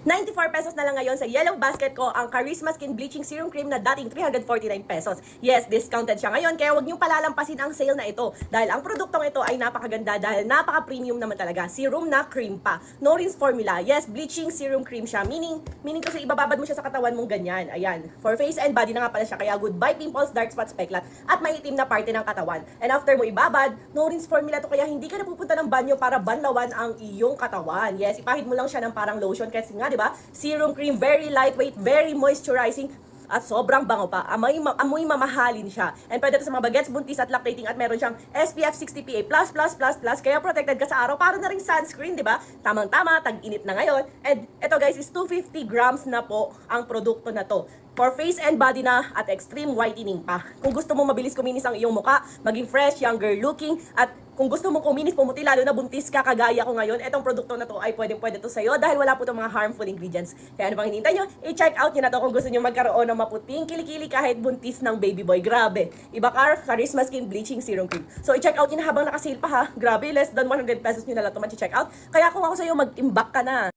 94 pesos na lang ngayon sa yellow basket ko ang Charisma Skin Bleaching Serum Cream na dating 349 pesos. Yes, discounted siya ngayon kaya huwag niyong palalampasin ang sale na ito dahil ang produktong ito ay napakaganda dahil napaka-premium naman talaga. Serum na cream pa. No rinse formula. Yes, bleaching serum cream siya. Meaning kasi ibababad mo siya sa katawan mong ganyan. Ayan. For face and body na nga pala siya kaya goodbye pimples, dark spots, peklat at maitim na parte ng katawan. And after mo ibabad, no rinse formula to kaya hindi ka na pupunta ng banyo para banlawan ang iyong katawan. Yes, ipahid mo lang siya ng parang lotion kasi nga, di ba? Serum cream, very lightweight, very moisturizing, at sobrang bango pa. Amoy mamahalin siya. And pwede ito sa mga bagets, buntis at lactating at meron siyang SPF 60 PA++++, kaya protected ka sa araw. Para na rin sunscreen, di ba? Tamang-tama, tag-init na ngayon. And ito guys, is 250 grams na po ang produkto na to. For face and body na at extreme whitening pa. Kung gusto mo mabilis kuminis ang iyong muka, maging fresh, younger looking, at kung gusto mo kuminis, pumuti, lalo na buntis ka, kagaya ko ngayon, etong produkto na to ay pwede to sa'yo dahil wala po itong mga harmful ingredients. Kaya ano bang hinihintay nyo? I-check out nyo na to kung gusto nyo magkaroon ng maputing kilikili kahit buntis ng baby boy. Grabe. Ibacar Charisma Skin Bleaching Serum Cream. So, i-check out nyo na habang nakasale pa ha. Grabe, less than 100 pesos nyo na lang ito ma-check out. Kaya kung ako sa'yo, mag-imbak ka na.